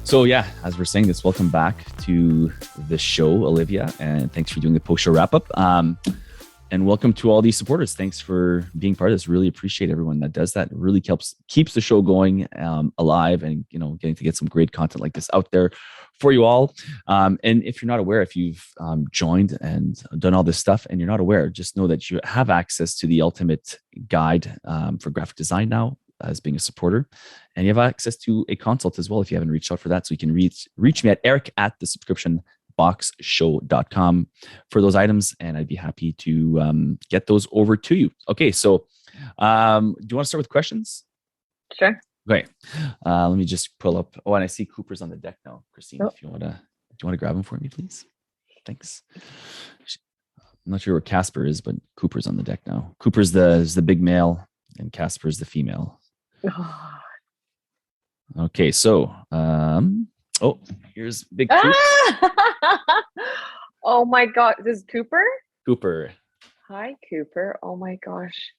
So yeah, as we're saying this, welcome back to the show, Olivia, and thanks for doing the post-show wrap-up. And welcome to all these supporters. Thanks for being part of this. Really appreciate everyone that does that. It really keeps the show going alive, and getting to get some great content like this out there for you all. And if you're not aware, if you've joined and done all this stuff and you're not aware, just know that you have access to the ultimate guide for graphic design now, as being a supporter, and you have access to a consult as well if you haven't reached out for that. So you can reach me at eric@thesubscriptionboxshow.com for those items, and I'd be happy to get those over to you. Okay, so do you want to start with questions? Sure. Okay, let me just pull up. Oh, and I see Cooper's on the deck now. Christine, if you want to, do you want to grab him for me, please? Thanks. I'm not sure where Casper is, but Cooper's on the deck now. Cooper's the big male, and Casper's the female. Okay, so here's Big Coops. Oh my God, this is Cooper? Cooper. Hi, Cooper. Oh my gosh.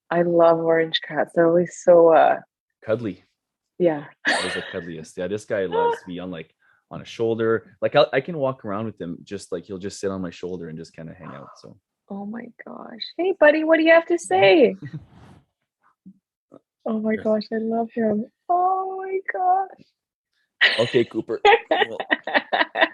I love orange cats. They're always so cuddly. Yeah. Always the cuddliest. Yeah, this guy loves to be on a shoulder. Like I can walk around with him, just like he'll just sit on my shoulder and just kind of hang out. So oh my gosh. Hey buddy, what do you have to say? Oh my gosh, I love him. Oh my gosh. Okay, Cooper.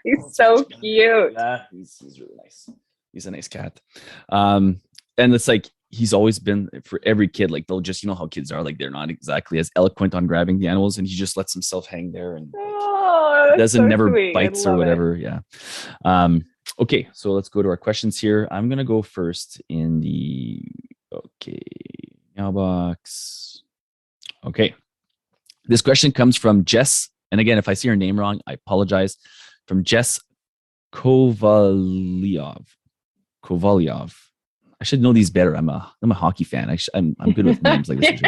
He's so cute. Yeah, he's really nice. He's a nice cat. And it's like he's always been, for every kid, like they'll just, how kids are, like they're not exactly as eloquent on grabbing the animals, and he just lets himself hang there and doesn't never sweet. Bites or whatever. It. Yeah. Okay, so let's go to our questions here. I'm gonna go first in the Meowbox. Okay. This question comes from Jess. And again, if I see her name wrong, I apologize. From Jess Kovalyov. I should know these better. I'm a hockey fan. I'm good with names like this.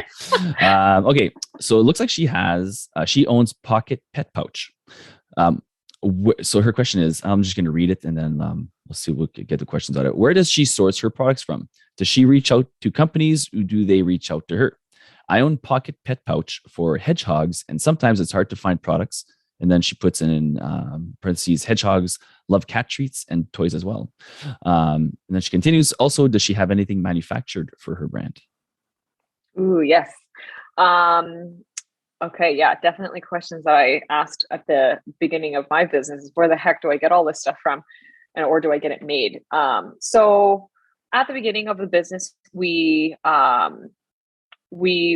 Okay. So it looks like she owns Pocket Pet Pouch. So her question is, I'm just going to read it and then we'll see if we can get the questions out of it. Where does she source her products from? Does she reach out to companies, or do they reach out to her? I own Pocket Pet Pouch for hedgehogs, and sometimes it's hard to find products. And then she puts in parentheses, hedgehogs love cat treats and toys as well. And then she continues, also, does she have anything manufactured for her brand? Ooh, yes. Okay, yeah, definitely questions that I asked at the beginning of my business is where the heck do I get all this stuff from, or do I get it made? So at the beginning of the business, we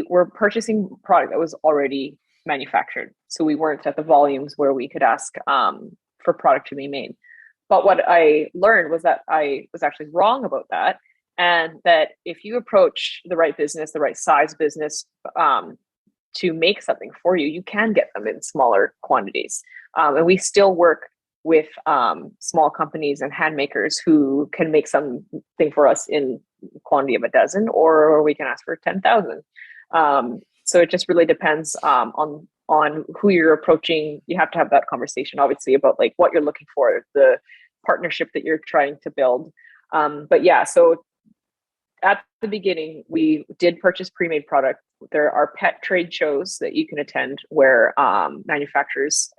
were purchasing product that was already manufactured. So we weren't at the volumes where we could ask for product to be made. But what I learned was that I was actually wrong about that. And that if you approach the right business, the right size business to make something for you, you can get them in smaller quantities. And we still work with small companies and hand makers who can make something for us in quantity of a dozen, or we can ask for 10,000. So it just really depends on who you're approaching. You have to have that conversation, obviously, about like what you're looking for, the partnership that you're trying to build. But yeah, so at the beginning, we did purchase pre-made product. There are pet trade shows that you can attend where manufacturers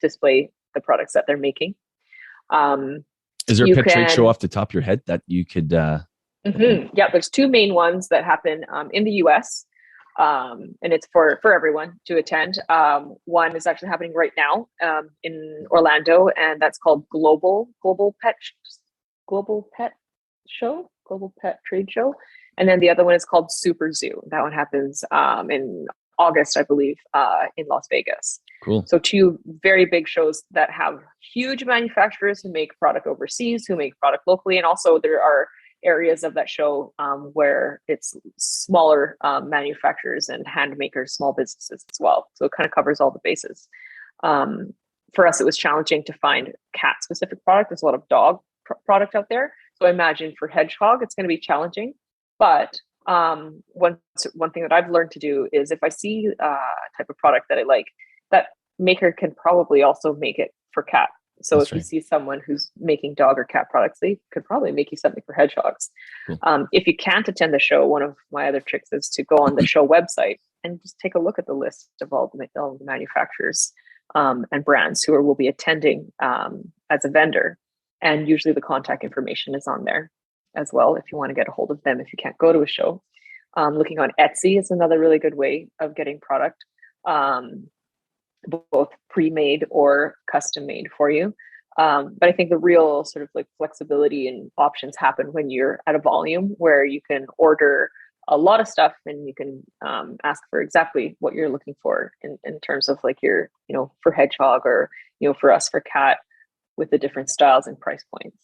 display the products that they're making. Is there a pet trade show off the top of your head that you could? Yeah, there's two main ones that happen in the US, and it's for everyone to attend. One is actually happening right now in Orlando, and that's called Global Pet Trade Show. And then the other one is called Super Zoo. That one happens in August, I believe, in Las Vegas. Cool. So two very big shows that have huge manufacturers who make product overseas, who make product locally. And also there are areas of that show where it's smaller manufacturers and hand makers, small businesses as well. So it kind of covers all the bases. For us, it was challenging to find cat specific product. There's a lot of dog product out there. So I imagine for hedgehog, it's going to be challenging. But one thing that I've learned to do is if I see a type of product that I like, that maker can probably also make it for cat. So That's if right. You see someone who's making dog or cat products, they could probably make you something for hedgehogs. Cool. If you can't attend the show, one of my other tricks is to go on the show website and just take a look at the list of all the manufacturers. and brands who will be attending as a vendor. And usually the contact information is on there as well if you want to get a hold of them if you can't go to a show. Looking on Etsy is another really good way of getting product, both pre-made or custom made for you. But I think the real sort of like flexibility and options happen when you're at a volume where you can order a lot of stuff and you can ask for exactly what you're looking for in terms of like your, for hedgehog or, for us for cat with the different styles and price points.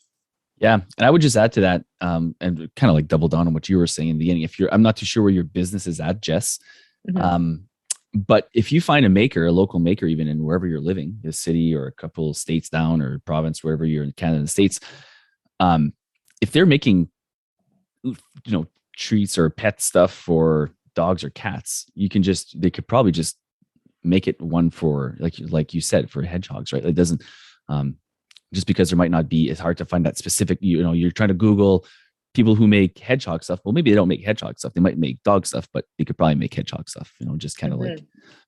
Yeah. And I would just add to that and kind of like double down on what you were saying in the beginning. I'm not too sure where your business is at, Jess. Mm-hmm. But if you find a local maker, even in wherever you're living, a city or a couple of states down or province, wherever you're in Canada and the States, if they're making, treats or pet stuff for dogs or cats, they could probably just make it one for, like you said, for hedgehogs, right? It doesn't, just because there might not be, it's hard to find that specific, you're trying to Google people who make hedgehog stuff. Well, maybe they don't make hedgehog stuff. They might make dog stuff, but they could probably make hedgehog stuff, just kind of like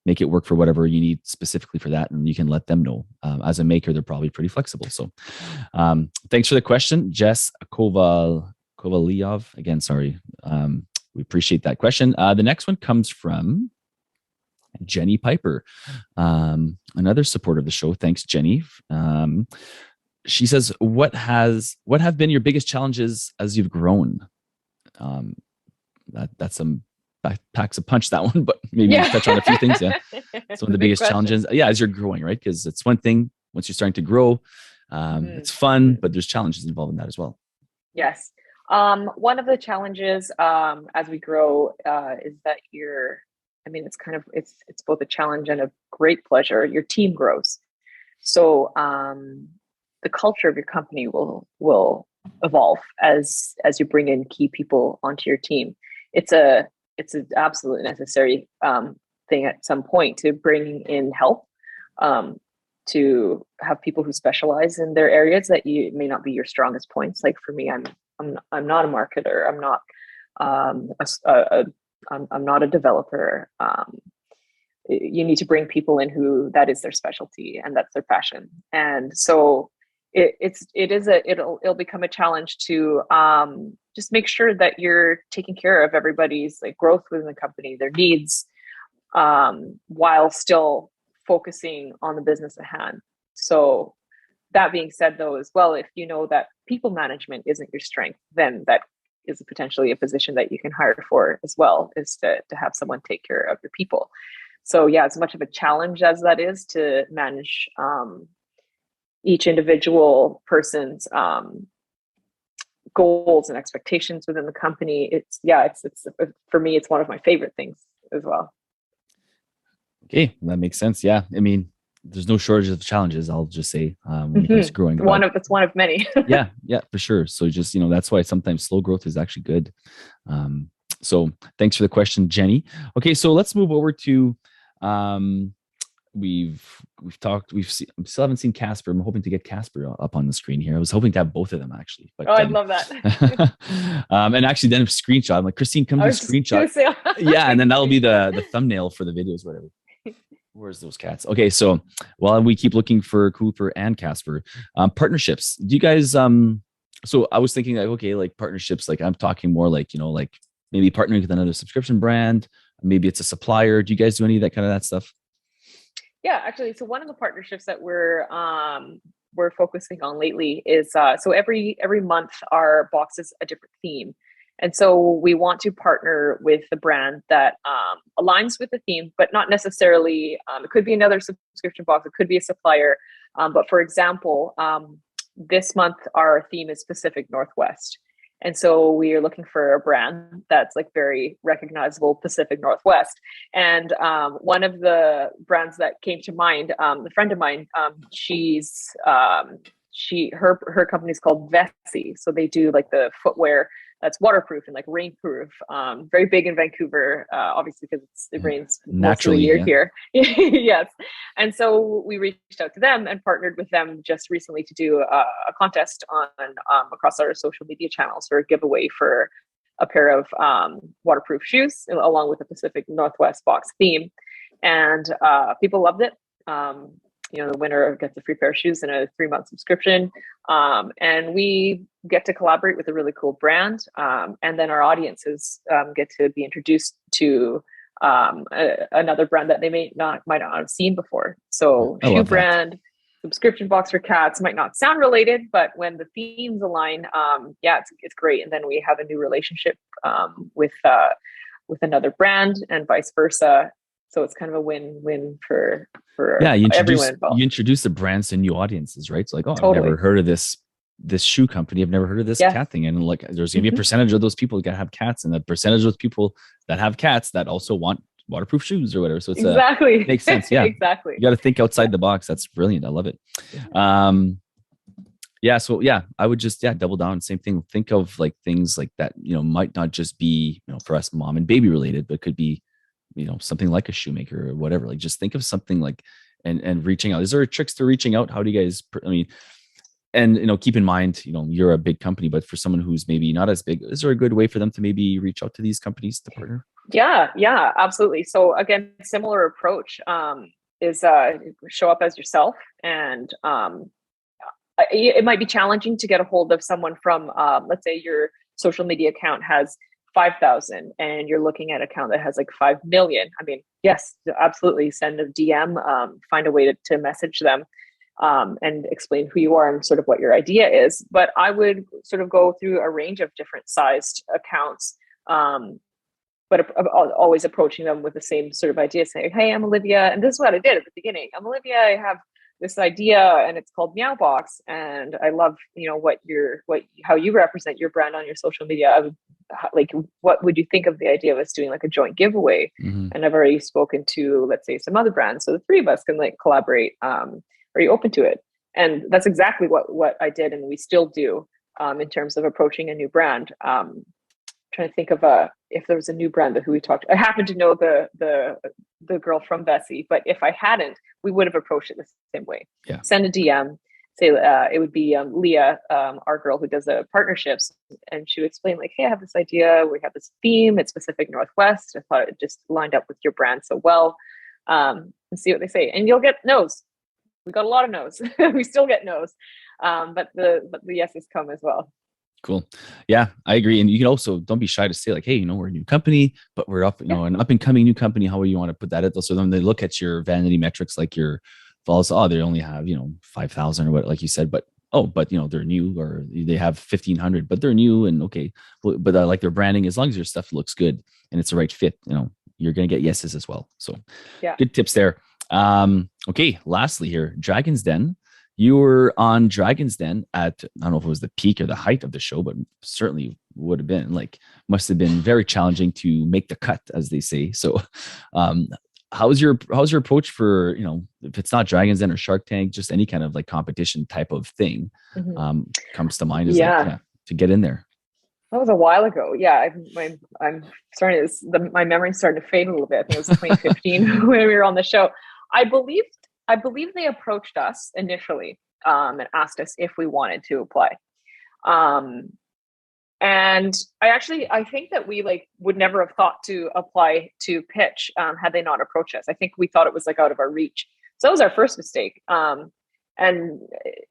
make it work for whatever you need specifically for that. And you can let them know. As a maker, they're probably pretty flexible. So thanks for the question, Jess Kovaliov. Again, sorry. We appreciate that question. The next one comes from Jenny Piper, another supporter of the show. Thanks, Jenny. She says, what have been your biggest challenges as you've grown? That's some packs a punch, that one, but maybe touch on a few things. Yeah. Some of the biggest challenges. Yeah. As you're growing, right? Because it's one thing once you're starting to grow, it's fun, but there's challenges involved in that as well. Yes. One of the challenges, as we grow, is that it's both a challenge and a great pleasure. Your team grows. So, the culture of your company will evolve as you bring in key people onto your team. It's an absolutely necessary thing at some point to bring in help, to have people who specialize in their areas that may not be your strongest points. Like for me, I'm not a marketer. I'm not a developer. You need to bring people in who that is their specialty and that's their passion. And so it'll become a challenge to just make sure that you're taking care of everybody's like growth within the company, their needs, while still focusing on the business at hand. So that being said, though, as well, if you know that people management isn't your strength, then that is potentially a position that you can hire for as well, is to have someone take care of your people. So yeah, as much of a challenge as that is to manage each individual person's goals and expectations within the company, it's for me, it's one of my favorite things as well. Okay, that makes sense. Yeah, I mean, there's no shortage of challenges, I'll just say, when it comes to growing. It's one of many. yeah, for sure. So just, that's why sometimes slow growth is actually good. So thanks for the question, Jenny. Okay, so let's move over to, we still haven't seen Casper. I'm hoping to get Casper up on the screen here. I was hoping to have both of them actually. But, I'd love that. And actually then a screenshot. I'm like, Christine, come do a screenshot. Yeah, and then that'll be the thumbnail for the videos, whatever. Where's those cats? Okay, so while we keep looking for Cooper and Casper, partnerships. Do you guys? So I was thinking like, okay, like partnerships. Like I'm talking more like like maybe partnering with another subscription brand. Maybe it's a supplier. Do you guys do any of that stuff? Yeah, actually, so one of the partnerships that we're focusing on lately is so every month our box is a different theme. And so we want to partner with a brand that aligns with the theme, but not necessarily, it could be another subscription box, it could be a supplier. But for example, this month our theme is Pacific Northwest. And so we are looking for a brand that's like very recognizable Pacific Northwest. And one of the brands that came to mind, a friend of mine, her company is called Vessi. So they do like the footwear that's waterproof and like rainproof, very big in Vancouver, obviously because it rains naturally here. Yes. And so we reached out to them and partnered with them just recently to do a contest on across our social media channels for a giveaway for a pair of waterproof shoes along with the Pacific Northwest box theme. And people loved it. the winner gets a free pair of shoes and a 3-month subscription. And we get to collaborate with a really cool brand. And then our audiences get to be introduced to another brand that they might not have seen before. So shoe brand, subscription box for cats might not sound related, but when the themes align, it's great. And then we have a new relationship with another brand and vice versa. So it's kind of a win-win for everyone involved. You introduce the brands to new audiences, right? It's like, I've never heard of this shoe company. I've never heard of this cat thing. And like, there's going to be a percentage of those people that have cats, and a percentage of those people that have cats that also want waterproof shoes or whatever. So it's exactly makes sense. Yeah, exactly. You got to think outside the box. That's brilliant. I love it. So I would just double down. Same thing. Think of like things like that. Might not just be for us mom and baby related, but could be something like a shoemaker or whatever. Like just think of something like and reaching out. Is there tricks to reaching out? How do you guys? And keep in mind, you're a big company, but for someone who's maybe not as big, is there a good way for them to maybe reach out to these companies to partner? Yeah, absolutely. So again, similar approach is show up as yourself, and it might be challenging to get a hold of someone from, let's say your social media account has 5,000 and you're looking at an account that has like 5 million. I mean, yes, absolutely. Send a DM, find a way to message them and explain who you are and sort of what your idea is. But I would sort of go through a range of different sized accounts, but always approaching them with the same sort of idea, saying, hey, I'm Olivia, and this is what I did at the beginning. I'm Olivia, I have this idea and it's called Meowbox, and I love how you represent your brand on your social media. Like, what would you think of the idea of us doing like a joint giveaway? Mm-hmm. And I've already spoken to, let's say, some other brands, so the three of us can like collaborate. Are you open to it? And that's exactly what I did, and we still do in terms of approaching a new brand. Trying to think of if there was a new brand who we talked to. I happen to know the girl from Bessie, but if I hadn't, we would have approached it the same way. Yeah. Send a DM, say it would be Leah, our girl who does the partnerships, and she would explain like, hey, I have this idea. We have this theme. It's Pacific Northwest. I thought it just lined up with your brand so well. And see what they say, and you'll get no's. We got a lot of no's. We still get no's, but the yeses come as well. Cool. Yeah, I agree. And you can also, don't be shy to say like, hey, we're a new company, but we're up, an up and coming new company. How would you want to put that at? So then they look at your vanity metrics, like your follows. Oh, they only have, 5,000 or what, like you said, but they're new, or they have 1,500, but they're new. And okay, but I like their branding. As long as your stuff looks good and it's the right fit, you're going to get yeses as well. So good tips there. Okay. Lastly here, Dragon's Den. You were on Dragon's Den at, I don't know if it was the peak or the height of the show, but certainly would have been must have been very challenging to make the cut, as they say. So, how's your approach for, if it's not Dragon's Den or Shark Tank, just any kind of like competition type of thing, comes to mind is to get in there? That was a while ago. Yeah. I'm starting to, my memory's starting to fade a little bit. I think it was 2015 when we were on the show. I believe they approached us initially and asked us if we wanted to apply. And I think that we would never have thought to apply to pitch had they not approached us. I think we thought it was out of our reach. So that was our first mistake. And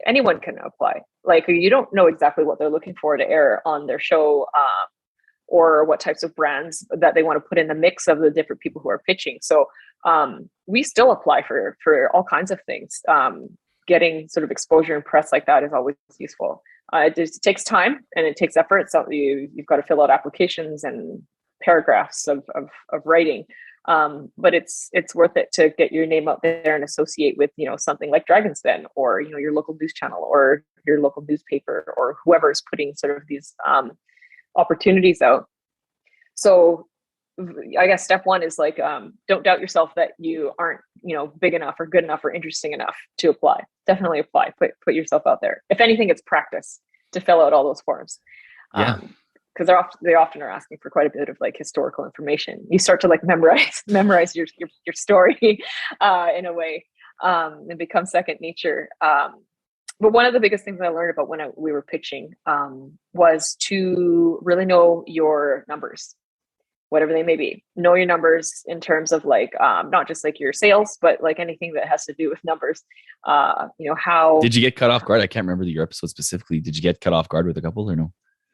anyone can apply. You don't know exactly what they're looking for to air on their show, or what types of brands that they want to put in the mix of the different people who are pitching. So we still apply for all kinds of things. Getting sort of exposure and press like that is always useful. It just takes time and it takes effort. So you've got to fill out applications and paragraphs of writing. But it's worth it to get your name out there and associate with, something like Dragon's Den, or, your local news channel or your local newspaper, or whoever is putting sort of these opportunities out. So I guess step one is don't doubt yourself that you aren't, big enough or good enough or interesting enough to apply. Definitely apply. Put yourself out there. If anything, it's practice to fill out all those forms. Because they often are asking for quite a bit of historical information. You start to memorize your story in a way. It becomes second nature. But one of the biggest things I learned about when we were pitching was to really know your numbers. whatever they may be. Know your numbers in terms of like not just like your sales, but like anything that has to do with numbers. How Did you get cut off guard? I can't remember your episode specifically. Did you get cut off guard with a couple or no?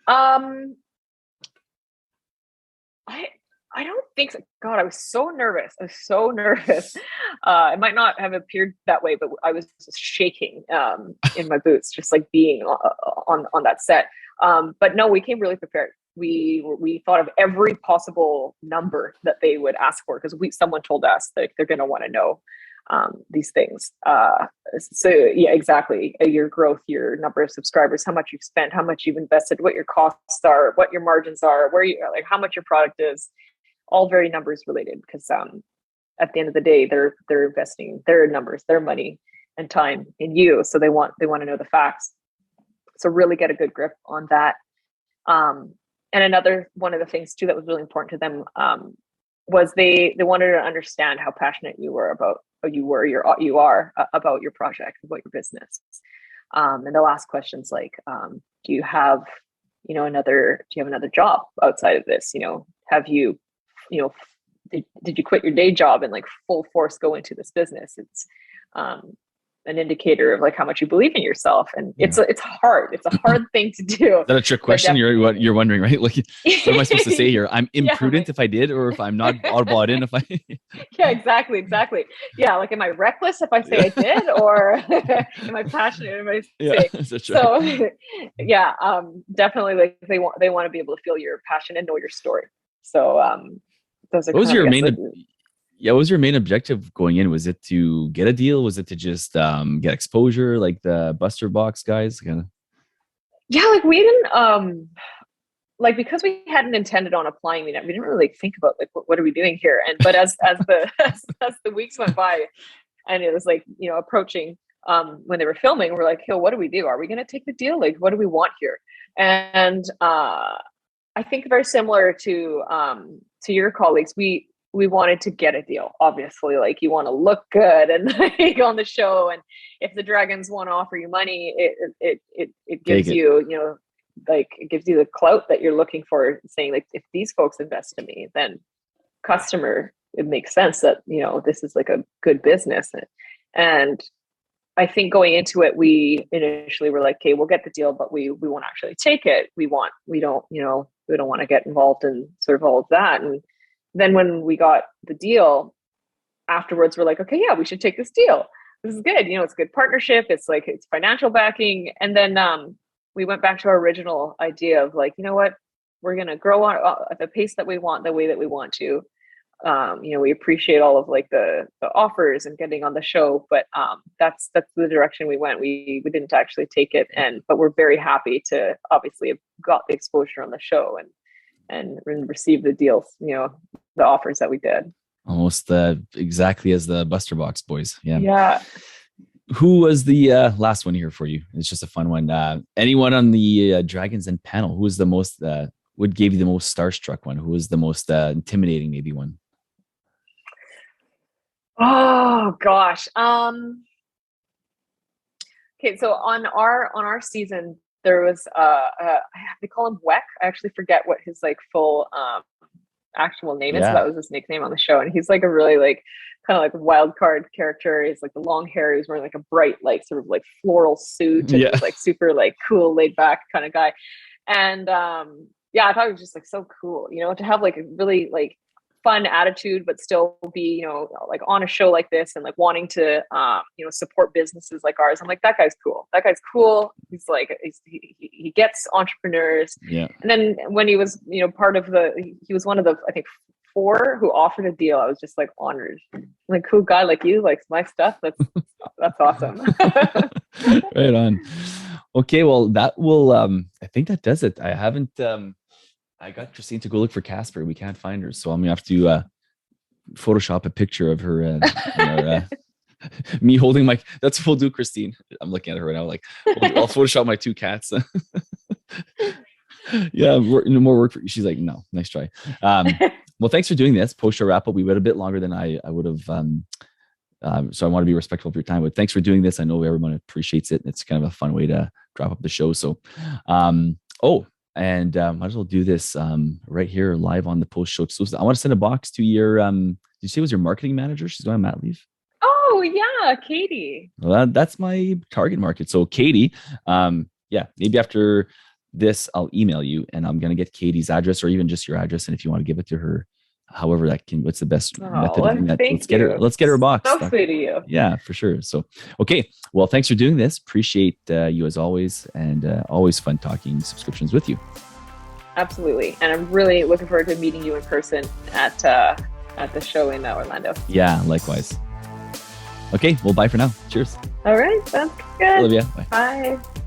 um I I don't think so. God, I was so nervous. I was so nervous. It might not have appeared that way, but I was just shaking in my boots, just like being on that set. But no, we came really prepared. We thought of every possible number that they would ask for because someone told us that they're going to want to know these things. So yeah, exactly. Your growth, your number of subscribers, how much you've spent, how much you've invested, what your costs are, what your margins are, where you like, how much your product is. All very numbers related because at the end of the day, they're investing their numbers, their money, and time in you. So they want to know the facts. So really get a good grip on that. And another one of the things too that was really important to them was they wanted to understand how passionate you are about about your project, about your business. And they'll ask questions like, do you have another job outside of this? Have you did you quit your day job and like full force go into this business? It's an indicator of like how much you believe in yourself, and it's hard. It's a hard thing to do. Is that a trick question? You're wondering, right? Like, what am I supposed to say here? I'm imprudent if I did, or if I'm not all bought in if I. Yeah, exactly. Yeah, like, am I reckless if I say I did, or am I passionate if I say? That's So, right. yeah, definitely. Like they want to be able to feel your passion and know your story. So, those are What was kind of, your I guess, main? Yeah, what was your main objective going in? Was it to get a deal? Was it to just get exposure, like the Buster Box guys? Kind of. yeah, like we didn't like, because we hadn't intended on applying, we didn't really think about like what are we doing here. And but as the as the weeks went by, and it was like approaching when they were filming, we're like, what do we do? Are we going to take the deal? Like, what do we want here? And I think very similar to your colleagues, we wanted to get a deal. Obviously, like, you want to look good and like on the show, and if the dragons want to offer you money, it gives you like, it gives you the clout that you're looking for, saying like, if these folks invest in me, then customer, it makes sense that this is like a good business. And I think going into it, we initially were like, okay, we'll get the deal, but we won't actually take it. We don't want to get involved in sort of all of that. And then when we got the deal afterwards, we're like, okay, yeah, we should take this deal. This is good. It's a good partnership. It's like, it's financial backing. And then we went back to our original idea of like, you know what, we're going to grow on at the pace that we want, the way that we want to. We appreciate all of like the offers and getting on the show, but that's the direction we went. We didn't actually take it, but we're very happy to obviously have got the exposure on the show and receive the deals, the offers that we did. Almost exactly as the Buster Box boys. Yeah. Yeah. Who was the last one here for you? It's just a fun one. Anyone on the Dragons Den panel? Who was the most? What gave you the most starstruck one? Who was the most intimidating, maybe one? Oh gosh. Okay, so on our season, there was they call him Weck. I actually forget what his like full actual name is. So that was his nickname on the show, and he's like a really like kind of like wild card character. He's like the long hair. He's wearing like a bright like sort of like floral suit, and he's like super like cool, laid back kind of guy. And yeah, I thought it was just like so cool, to have like a really like fun attitude, but still be, like on a show like this and like wanting to, support businesses like ours. I'm like, that guy's cool. He's like, he gets entrepreneurs. Yeah. And then when he was, part of he was one of the, I think, 4 who offered a deal. I was just like honored. I'm like, cool guy like you likes my stuff. That's awesome. Right on. Okay. Well, that will, I think that does it. I haven't, I got Christine to go look for Casper. We can't find her, so I'm gonna have to Photoshop a picture of her. Me holding my. That's what we'll do, Christine. I'm looking at her right now. Like, I'll Photoshop my 2 cats. Yeah, more work for you. She's like, no, nice try. Well, thanks for doing this post-show wrap up. We went a bit longer than I would have. So I want to be respectful of your time, but thanks for doing this. I know everyone appreciates it. It's kind of a fun way to wrap up the show. So, And might as well do this right here live on the post show exclusive. I want to send a box to your did you say it was your marketing manager? She's going on mat leave. Oh yeah, Katie. Well, that's my target market. So Katie, yeah, maybe after this, I'll email you and I'm going to get Katie's address or even just your address. And if you want to give it to her, however that can, what's the best method of doing that? Let's get her a box. So sweet of you. Yeah, for sure. So, okay. Well, thanks for doing this. Appreciate you as always. And always fun talking subscriptions with you. Absolutely. And I'm really looking forward to meeting you in person at the show in Orlando. Yeah, likewise. Okay, well, bye for now. Cheers. All right, sounds good. Olivia, bye. Bye.